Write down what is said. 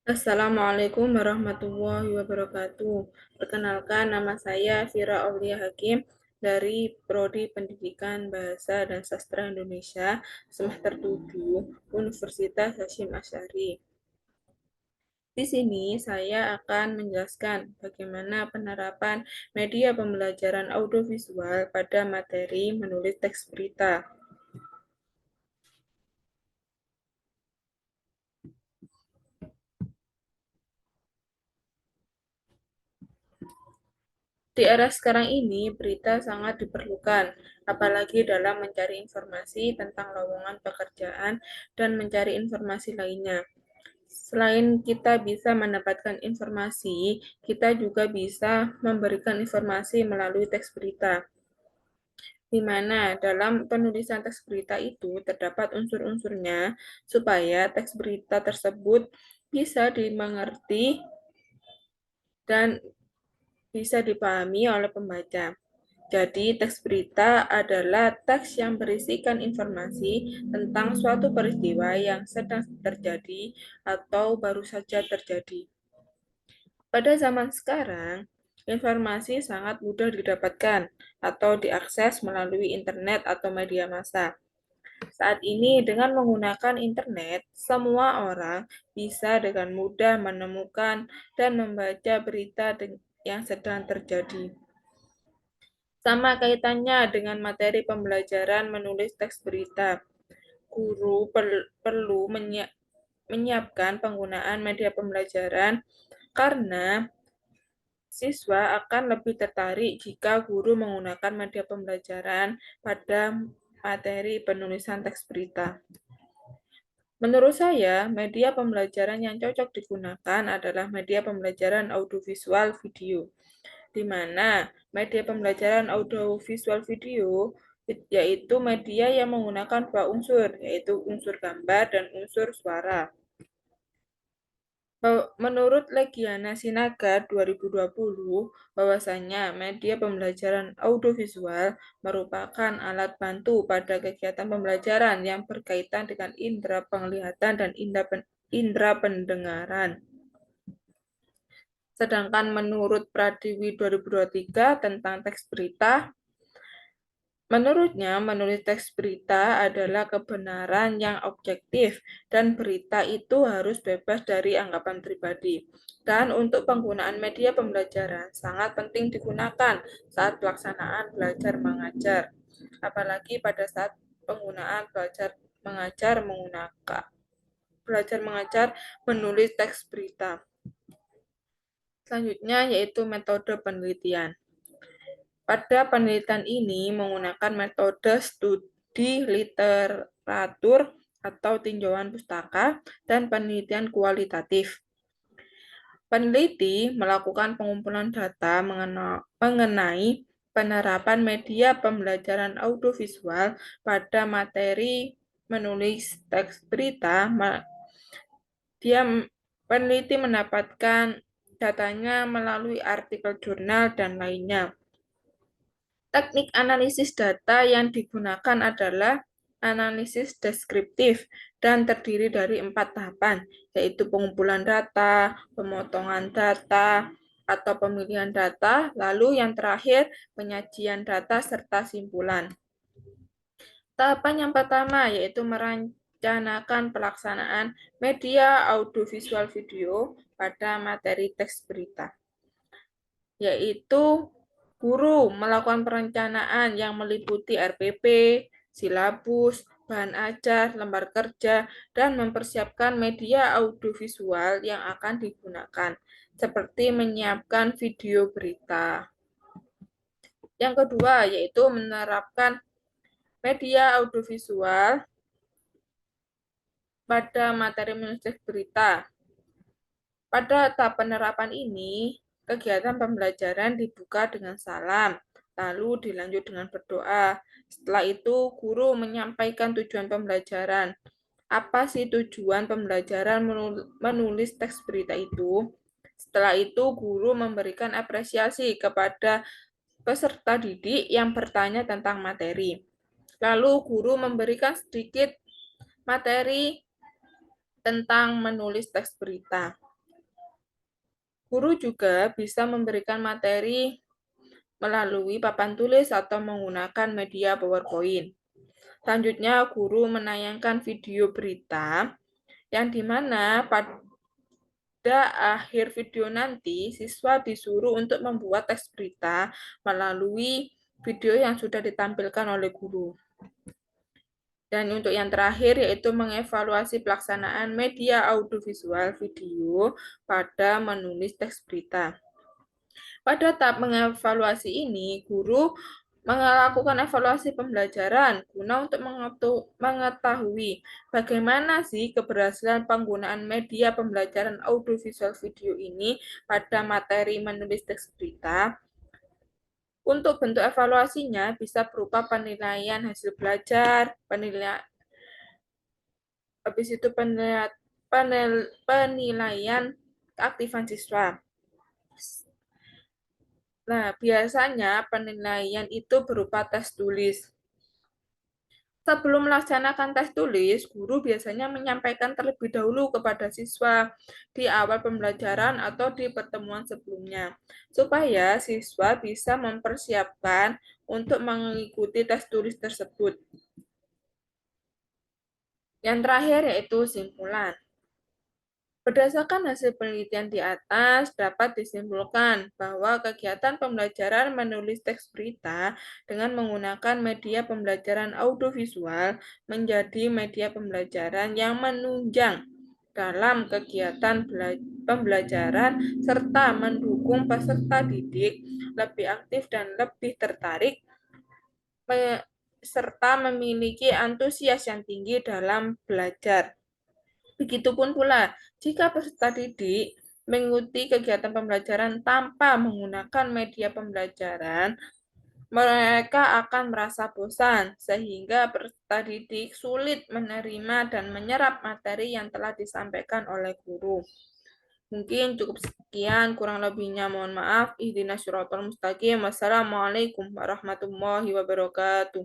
Assalamualaikum warahmatullahi wabarakatuh. Perkenalkan, nama saya Vira Aulia Hakim dari Prodi Pendidikan Bahasa dan Sastra Indonesia semester 7 Universitas Hasyim Asy'ari. Di sini saya akan menjelaskan bagaimana penerapan media pembelajaran audiovisual pada materi menulis teks berita. Di era sekarang ini, berita sangat diperlukan, apalagi dalam mencari informasi tentang lowongan pekerjaan dan mencari informasi lainnya. Selain kita bisa mendapatkan informasi, kita juga bisa memberikan informasi melalui teks berita, di mana dalam penulisan teks berita itu terdapat unsur-unsurnya supaya teks berita tersebut bisa dimengerti dan bisa dipahami oleh pembaca. Jadi, teks berita adalah teks yang berisikan informasi tentang suatu peristiwa yang sedang terjadi atau baru saja terjadi. Pada zaman sekarang, informasi sangat mudah didapatkan atau diakses melalui internet atau media massa. Saat ini, dengan menggunakan internet, semua orang bisa dengan mudah menemukan dan membaca berita yang sedang terjadi. Sama kaitannya dengan materi pembelajaran menulis teks berita. Guru perlu menyiapkan penggunaan media pembelajaran karena siswa akan lebih tertarik jika guru menggunakan media pembelajaran pada materi penulisan teks berita. Menurut saya, media pembelajaran yang cocok digunakan adalah media pembelajaran audiovisual video, di mana media pembelajaran audiovisual video yaitu media yang menggunakan dua unsur, yaitu unsur gambar dan unsur suara. Menurut Legiana Sinaga 2020, bahwasanya media pembelajaran audiovisual merupakan alat bantu pada kegiatan pembelajaran yang berkaitan dengan indera penglihatan dan indera pendengaran. Sedangkan menurut Pradiwi 2023 tentang teks berita, menurutnya, menulis teks berita adalah kebenaran yang objektif dan berita itu harus bebas dari anggapan pribadi. Dan untuk penggunaan media pembelajaran sangat penting digunakan saat pelaksanaan belajar mengajar, apalagi pada saat penggunaan belajar mengajar menulis teks berita. Selanjutnya yaitu metode penelitian. Pada penelitian ini menggunakan metode studi literatur atau tinjauan pustaka dan penelitian kualitatif. Peneliti melakukan pengumpulan data mengenai penerapan media pembelajaran audiovisual pada materi menulis teks berita. Peneliti mendapatkan datanya melalui artikel jurnal dan lainnya. Teknik analisis data yang digunakan adalah analisis deskriptif dan terdiri dari 4 tahapan, yaitu pengumpulan data, pemotongan data, atau pemilihan data, lalu yang terakhir penyajian data serta simpulan. Tahapan yang pertama yaitu merencanakan pelaksanaan media audiovisual video pada materi teks berita, yaitu guru melakukan perencanaan yang meliputi RPP, silabus, bahan ajar, lembar kerja, dan mempersiapkan media audiovisual yang akan digunakan, seperti menyiapkan video berita. Yang kedua yaitu menerapkan media audiovisual pada materi menulis berita. Pada tahap penerapan ini, kegiatan pembelajaran dibuka dengan salam, lalu dilanjut dengan berdoa. Setelah itu, guru menyampaikan tujuan pembelajaran. Apa sih tujuan pembelajaran menulis teks berita itu? Setelah itu, guru memberikan apresiasi kepada peserta didik yang bertanya tentang materi. Lalu, guru memberikan sedikit materi tentang menulis teks berita. Guru juga bisa memberikan materi melalui papan tulis atau menggunakan media PowerPoint. Selanjutnya, guru menayangkan video berita yang dimana pada akhir video nanti, siswa disuruh untuk membuat teks berita melalui video yang sudah ditampilkan oleh guru. Dan untuk yang terakhir yaitu mengevaluasi pelaksanaan media audiovisual video pada menulis teks berita. Pada tahap mengevaluasi ini, guru melakukan evaluasi pembelajaran guna untuk mengetahui bagaimana sih keberhasilan penggunaan media pembelajaran audiovisual video ini pada materi menulis teks berita. Untuk bentuk evaluasinya bisa berupa penilaian hasil belajar, penilaian keaktifan siswa. Nah, biasanya penilaian itu berupa tes tulis. Sebelum melaksanakan tes tulis, guru biasanya menyampaikan terlebih dahulu kepada siswa di awal pembelajaran atau di pertemuan sebelumnya, supaya siswa bisa mempersiapkan untuk mengikuti tes tulis tersebut. Yang terakhir yaitu simpulan. Berdasarkan hasil penelitian di atas, dapat disimpulkan bahwa kegiatan pembelajaran menulis teks berita dengan menggunakan media pembelajaran audiovisual menjadi media pembelajaran yang menunjang dalam kegiatan pembelajaran serta mendukung peserta didik lebih aktif dan lebih tertarik serta memiliki antusias yang tinggi dalam belajar. Begitupun pula, jika peserta didik mengikuti kegiatan pembelajaran tanpa menggunakan media pembelajaran, mereka akan merasa bosan, sehingga peserta didik sulit menerima dan menyerap materi yang telah disampaikan oleh guru. Mungkin cukup sekian, kurang lebihnya mohon maaf. Ihdinas siratal mustaqim. Wassalamualaikum warahmatullahi wabarakatuh.